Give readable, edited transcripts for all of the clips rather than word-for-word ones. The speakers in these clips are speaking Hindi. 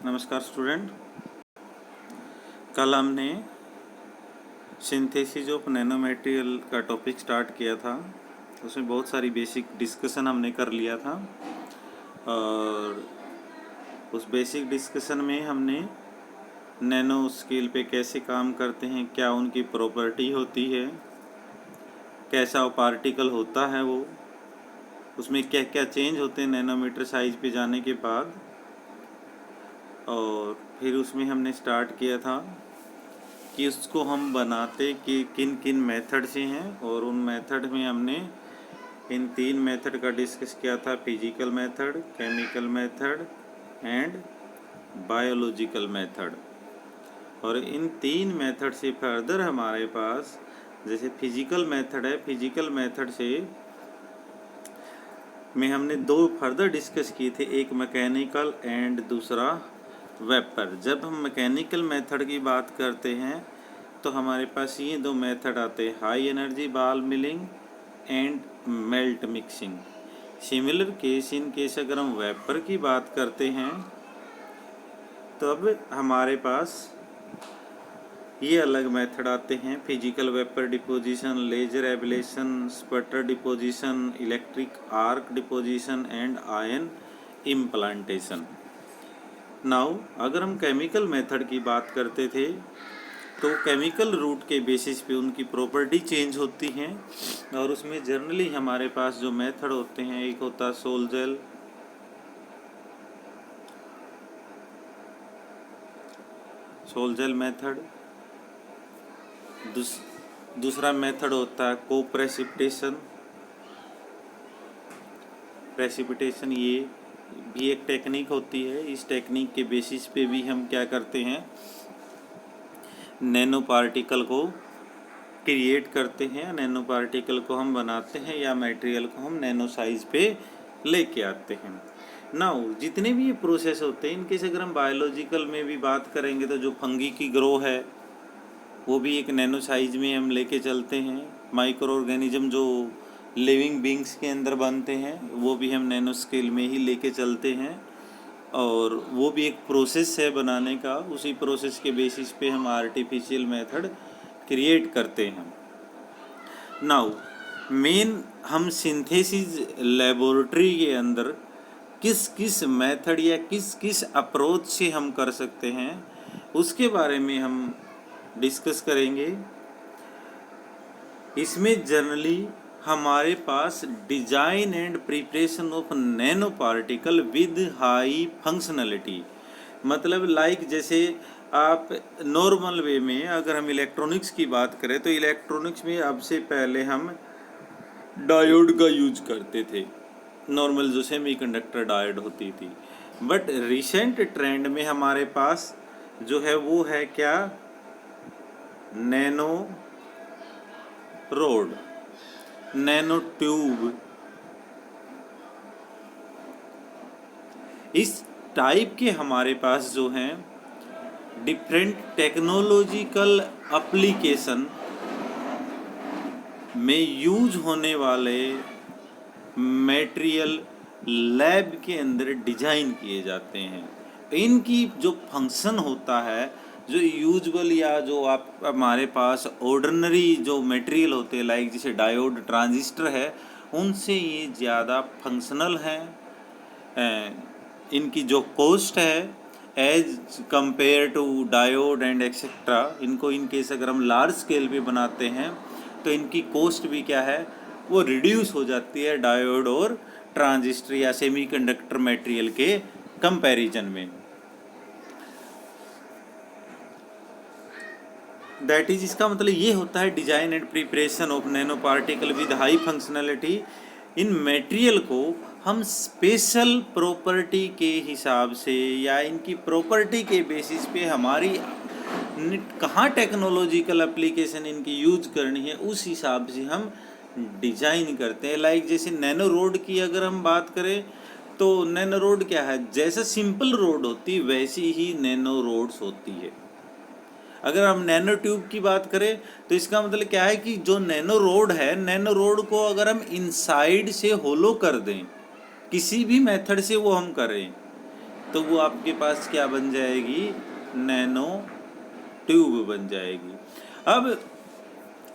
नमस्कार स्टूडेंट। कल हमने सिंथेसिस ऑफ नैनो मटेरियल का टॉपिक स्टार्ट किया था। उसमें बहुत सारी बेसिक डिस्कशन हमने कर लिया था और उस बेसिक डिस्कशन में हमने नैनो स्केल पे कैसे काम करते हैं, क्या उनकी प्रॉपर्टी होती है, कैसा वो पार्टिकल होता है, वो उसमें क्या क्या चेंज होते हैं नैनोमीटर साइज पे जाने के बाद। और फिर उसमें हमने स्टार्ट किया था कि उसको हम बनाते कि किन किन मेथड से हैं, और उन मेथड में हमने इन 3 मेथड का डिस्कस किया था: physical method, chemical method and biological method. और इन 3 मेथड से फर्दर हमारे पास जैसे फिजिकल मेथड है, फिजिकल मेथड से में हमने 2 फर्दर डिस्कस किए थे, एक मैकेनिकल एंड दूसरा वेपर। जब हम मैकेनिकल मेथड की बात करते हैं तो हमारे पास ये 2 मेथड आते हैं: high energy ball milling and melt mixing. Similar case in case अगर हम वेपर की बात करते हैं तब हमारे पास ये अलग मेथड आते हैं: physical vapour deposition, laser ablation, sputter deposition, electric arc deposition and ion implantation. Now अगर हम केमिकल मेथड की बात करते थे तो केमिकल रूट के बेसिस पे उनकी प्रॉपर्टी चेंज होती हैं, और उसमें जनरली हमारे पास जो मेथड होते हैं, एक होता है सोलजेल मेथड, दूसरा मेथड होता है को प्रेसिपिटेशन। ये भी एक टेक्निक होती है। इस टेक्निक के बेसिस पे भी हम क्या करते हैं, नैनो पार्टिकल को क्रिएट करते हैं, नैनो पार्टिकल को हम बनाते हैं या मटेरियल को हम नैनो साइज पे लेके आते हैं। नाउ जितने भी ये प्रोसेस होते हैं इनके से अगर हम बायोलॉजिकल में भी बात करेंगे तो जो फंगी की ग्रो है वो भी एक नैनो साइज में हम लेके चलते हैं। माइक्रो ऑर्गेनिज्म जो लिविंग बींग्स के अंदर बनते हैं वो भी हम नैनो स्केल में ही लेके चलते हैं, और वो भी एक प्रोसेस है बनाने का। उसी प्रोसेस के बेसिस पे हम आर्टिफिशियल मेथड क्रिएट करते हैं। नाउ मेन हम सिंथेसिस लेबोरेटरी के अंदर किस किस मेथड या किस किस अप्रोच से हम कर सकते हैं उसके बारे में हम डिस्कस करेंगे। इसमें जनरली हमारे पास design and preparation of nano particle with high functionality, मतलब लाइक जैसे आप नॉर्मल वे में अगर हम इलेक्ट्रॉनिक्स की बात करें तो इलेक्ट्रॉनिक्स में अब से पहले हम डायोड का यूज करते थे, नॉर्मल जो सेमीकंडक्टर डायोड होती थी। बट रिसेंट ट्रेंड में हमारे पास जो है वो है क्या, नैनो रोड, नैनो ट्यूब। इस टाइप के हमारे पास जो हैं डिफरेंट टेक्नोलॉजिकल एप्लीकेशन में यूज होने वाले मटेरियल लैब के अंदर डिजाइन किए जाते हैं। इनकी जो फंक्शन होता है, जो यूजुअल या जो आप हमारे पास ऑर्डिनरी जो मटेरियल होते हैं लाइक जैसे डायोड ट्रांजिस्टर है, उनसे ये ज़्यादा फंक्शनल हैं। इनकी जो कॉस्ट है as compared to diode and etcetera, इनको इन केस अगर हम लार्ज स्केल पे बनाते हैं तो इनकी कॉस्ट भी क्या है, वो रिड्यूस हो जाती है डायोड और ट्रांजिस्टर या सेमीकंडक्टर मटेरियल के कंपैरिजन में। दैट इज, इसका मतलब ये होता है design and preparation of nano particle with high functionality. In material को हम स्पेशल प्रॉपर्टी के हिसाब से या इनकी प्रॉपर्टी के बेसिस पे हमारी कहाँ टेक्नोलॉजिकल एप्लीकेशन इनकी यूज करनी है उस हिसाब से हम डिजाइन करते हैं। लाइक जैसे नैनो रोड की अगर हम बात करें तो नैनो रोड क्या है, जैसे सिंपल रोड होती है वैसी ही नैनो रोड्स होती है। अगर हम नैनो ट्यूब की बात करें तो इसका मतलब क्या है कि जो नैनो रोड है, नैनो रोड को अगर हम इनसाइड से होलो कर दें, किसी भी मेथड से वो हम करें, तो वो आपके पास क्या बन जाएगी, नैनो ट्यूब बन जाएगी। अब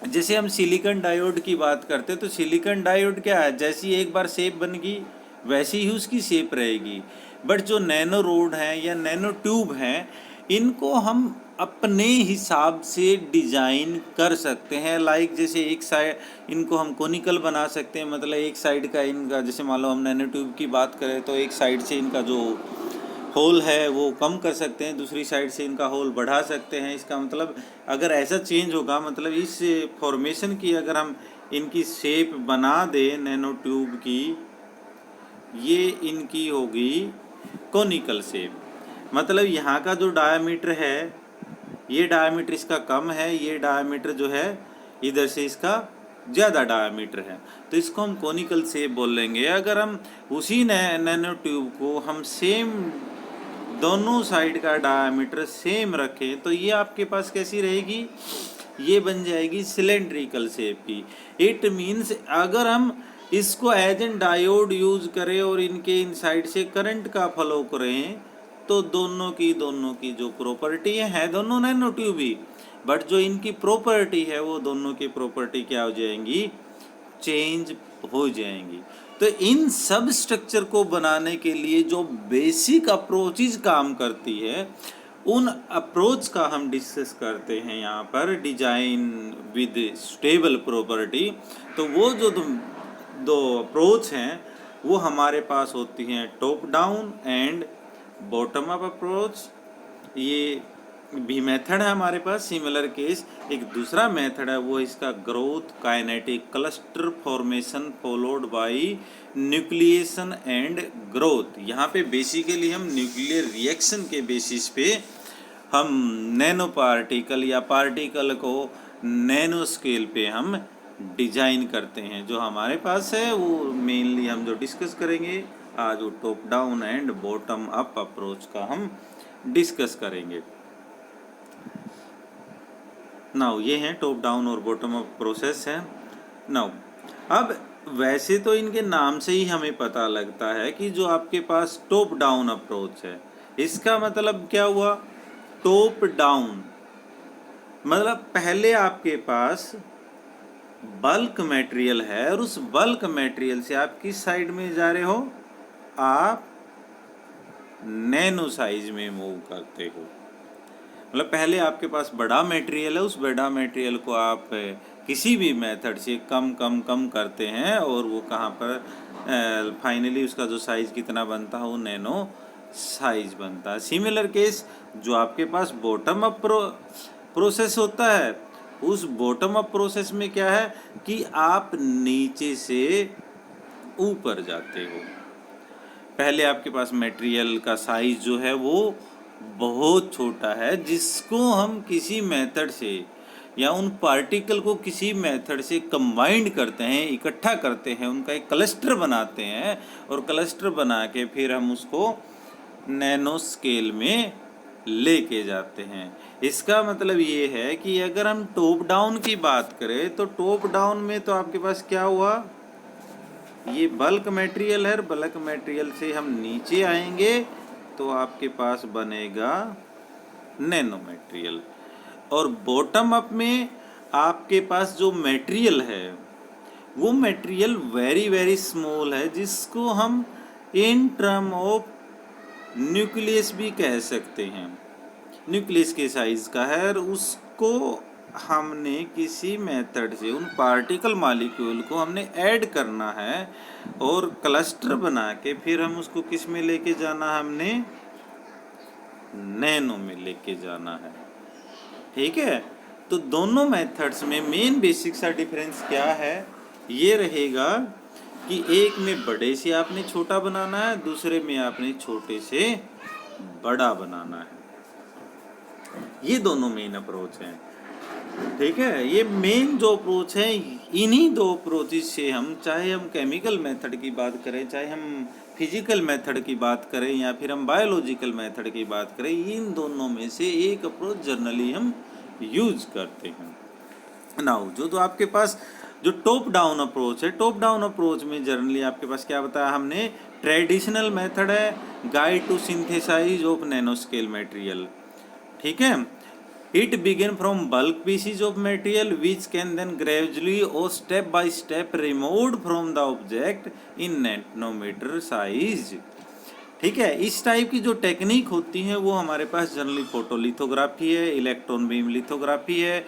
जैसे हम सिलिकॉन डायोड की बात करते हैं तो सिलिकॉन डायोड क्या है, जैसी एक बार शेप बन गई वैसी ही उसकी शेप रहेगी। बट जो नैनो रोड हैं या नैनो ट्यूब हैं, इनको हम अपने हिसाब से डिजाइन कर सकते हैं। लाइक जैसे एक साइड इनको हम कोनिकल बना सकते हैं, मतलब एक साइड का इनका, जैसे मान लो हम नैनो ट्यूब की बात करें तो एक साइड से इनका जो होल है वो कम कर सकते हैं, दूसरी साइड से इनका होल बढ़ा सकते हैं। इसका मतलब अगर ऐसा चेंज होगा, मतलब इस फॉर्मेशन की अगर हम इनकी शेप बना दें नैनो ट्यूब की, ये इनकी होगी कोनिकल शेप। मतलब यहाँ का जो डायमीटर है, ये डायमीटर इसका कम है, ये डायमीटर जो है इधर से इसका ज़्यादा डायमीटर है, तो इसको हम कोनिकल शेप बोल लेंगे। अगर हम उसी नैनो ट्यूब को हम सेम दोनों साइड का डायमीटर सेम रखें तो ये आपके पास कैसी रहेगी, ये बन जाएगी सिलेंड्रिकल शेप की। इट मीन्स अगर हम इसको एज एन डायोड यूज करें और इनके इन साइड से करंट का फ्लो करें तो दोनों की जो प्रॉपर्टी है दोनों नैनो ट्यूब ही, बट जो इनकी प्रॉपर्टी है वो दोनों की प्रॉपर्टी क्या हो जाएंगी, चेंज हो जाएंगी। तो इन सब स्ट्रक्चर को बनाने के लिए जो बेसिक अप्रोचेज काम करती है, उन अप्रोच का हम डिस्कस करते हैं यहाँ पर, डिजाइन विद स्टेबल प्रॉपर्टी। तो वो जो दो अप्रोच हैं वो हमारे पास होती हैं top down and bottom up approach. ये भी मेथड है हमारे पास सिमिलर केस। एक दूसरा मेथड है वो इसका growth kinetic cluster formation followed by nucleation and growth. यहाँ पे बेसिकली हम न्यूक्लियर रिएक्शन के बेसिस पे हम नैनो पार्टिकल या पार्टिकल को नैनो स्केल पे हम डिजाइन करते हैं। जो हमारे पास है वो मेनली हम जो डिस्कस करेंगे आज वो top down and bottom up approach का हम डिस्कस करेंगे। नाउ ये हैं टॉप डाउन और बॉटम अप प्रोसेस है। नाउ अब वैसे तो इनके नाम से ही हमें पता लगता है कि जो आपके पास टॉप डाउन अप्रोच है, इसका मतलब क्या हुआ, टॉप डाउन मतलब पहले आपके पास बल्क मटेरियल है और उस बल्क मटेरियल से आप किस साइड में जा रहे हो, आप नैनो साइज में मूव करते हो। मतलब पहले आपके पास बड़ा मटेरियल है, उस बड़ा मटेरियल को आप किसी भी मेथड से कम करते हैं और वो कहाँ पर फाइनली उसका जो साइज़ कितना बनता है वो नैनो साइज बनता है। सिमिलर केस जो आपके पास बॉटम अप प्रोसेस होता है, उस बॉटम अप प्रोसेस में क्या है कि आप नीचे से ऊपर जाते हो। पहले आपके पास मटेरियल का साइज जो है वो बहुत छोटा है, जिसको हम किसी मेथड से या उन पार्टिकल को किसी मेथड से कंबाइंड करते हैं, इकट्ठा करते हैं, उनका एक क्लस्टर बनाते हैं और क्लस्टर बना के फिर हम उसको नैनो स्केल में लेके जाते हैं। इसका मतलब ये है कि अगर हम टॉप डाउन की बात करें तो टॉप डाउन में तो आपके पास क्या हुआ, ये बल्क मटेरियल है, बल्क मटेरियल से हम नीचे आएंगे तो आपके पास बनेगा नैनो मटेरियल। और बॉटम अप में आपके पास जो मटेरियल है वो मटेरियल वेरी वेरी स्मॉल है, जिसको हम इन टर्म ऑफ न्यूक्लियस भी कह सकते हैं, न्यूक्लियस के साइज का है। और उसको हमने किसी मेथड से उन पार्टिकल मॉलिक्यूल को हमने ऐड करना है और क्लस्टर बना के फिर हम उसको किस में लेके जाना है, हमने नैनो में लेके जाना है। ठीक है, तो दोनों मेथड्स में मेन बेसिक सा डिफरेंस क्या है, ये रहेगा कि एक में बड़े से आपने छोटा बनाना है, दूसरे में आपने छोटे से बड़ा बनाना है। ये दोनों मेन अप्रोच हैं। ठीक है, ये मेन जो अप्रोच है, इन्हीं दो अप्रोचेस से हम, चाहे हम केमिकल मेथड की बात करें, चाहे हम फिजिकल मेथड की बात करें या फिर हम बायोलॉजिकल मेथड की बात करें, इन दोनों में से एक अप्रोच जनरली हम यूज करते हैं। नाउ जो आपके पास जो टॉप डाउन अप्रोच है, टॉप डाउन अप्रोच में जनरली आपके पास क्या बताया हमने, ट्रेडिशनल मेथड है guide to synthesise of nano scale material, ठीक है। It begin from bulk pieces of material which can then gradually और step by step removed from the object in nanometre size, ठीक है। इस टाइप की जो टेक्निक होती है वो हमारे पास जनरली फोटोलिथोग्राफी है, इलेक्ट्रॉन बीम लिथोग्राफी है,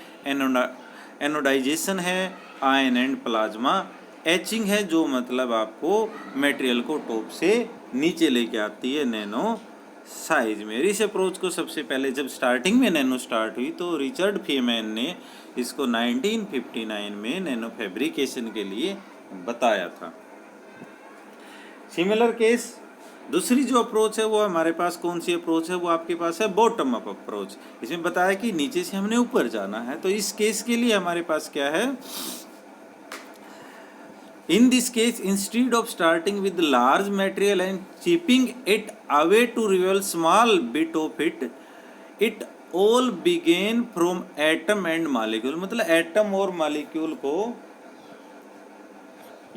एनोडाइजेशन है, आयन एंड प्लाज्मा एचिंग है, जो मतलब आपको मटेरियल को टॉप से नीचे लेके आती है नैनो साइज में। इस अप्रोच को सबसे पहले जब स्टार्टिंग में नैनो स्टार्ट हुई तो रिचर्ड फेमैन ने इसको 1959 में नैनो फैब्रिकेशन के लिए बताया था। सिमिलर केस दूसरी जो अप्रोच है वो हमारे पास कौन सी अप्रोच है, वो आपके पास है बॉटम अप अप्रोच। इसमें बताया कि नीचे से हमने ऊपर जाना है, तो इस केस के लिए हमारे पास क्या है, in this case instead of starting with large material and chipping it away to reveal small bit of it all began from atom and molecule। मतलब एटम और मॉलिक्यूल को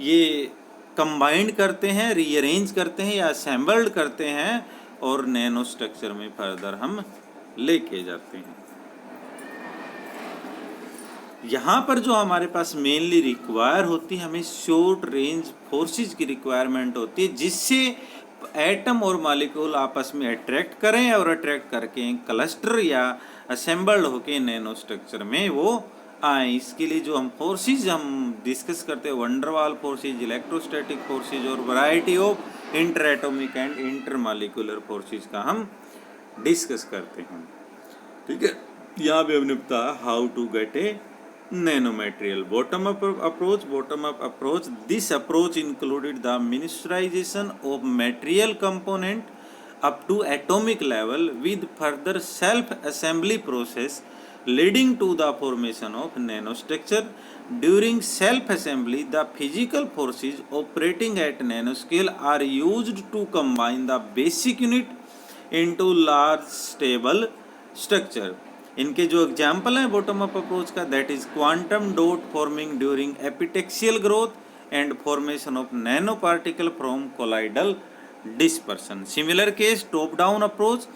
ये कंबाइंड करते हैं, रीअरेंज करते हैं या असेंबल्ड करते हैं और नैनो स्ट्रक्चर में फर्दर हम लेके जाते हैं। यहाँ पर जो हमारे पास मेनली रिक्वायर होती है, हमें शॉर्ट रेंज फोर्सेस की रिक्वायरमेंट होती है जिससे एटम और मॉलिक्यूल आपस में अट्रैक्ट करें और अट्रैक्ट करके क्लस्टर या असेंबल्ड होके नैनो स्ट्रक्चर में वो आए। इसके लिए जो हम फोर्सेस हम डिस्कस करते हैं, वंडरवाल फोर्सेस, इलेक्ट्रोस्टैटिक फोर्सेस और variety of inter atomic and inter molecular forces का हम डिस्कस करते हैं, ठीक है। यहाँ पे हमने बताया how to get a nanomaterial bottom up approach this approach included the miniaturization of material component up to atomic level with further self assembly process leading to the formation of nanostructure। during self assembly the physical forces operating at nanoscale are used to combine the basic unit into large stable structure। इनके जो एग्जाम्पल हैं बॉटम अप अप्रोच का, that is quantum dot forming during epitaxial growth and formation of nano particle from colloidal dispersion. Similar case top down approach,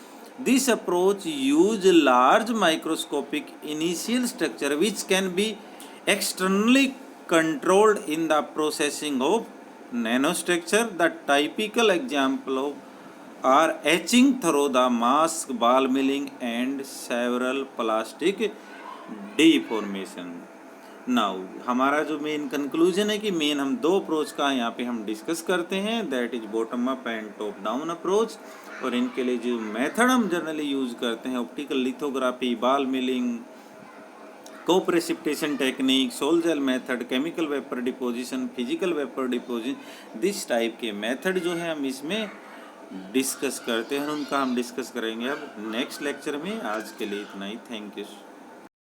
this approach use large microscopic initial structure which can be externally controlled in the processing of nano structure. The typical example of are etching through the mask, ball milling and several plastic deformation। now हमारा जो मेन कंक्लूजन है कि मेन हम दो अप्रोच का यहाँ पे हम डिस्कस करते हैं, that is bottom up and top down approach. और इनके लिए जो मेथड हम जनरली यूज करते हैं, optical lithography, ball milling, coprecipitation technique, sol gel method, chemical vapour deposition, physical vapour deposition, this type के मेथड जो है हम इसमें डिस्कस करते हैं, उनका हम डिस्कस करेंगे अब नेक्स्ट लेक्चर में। आज के लिए इतना ही, थैंक यू।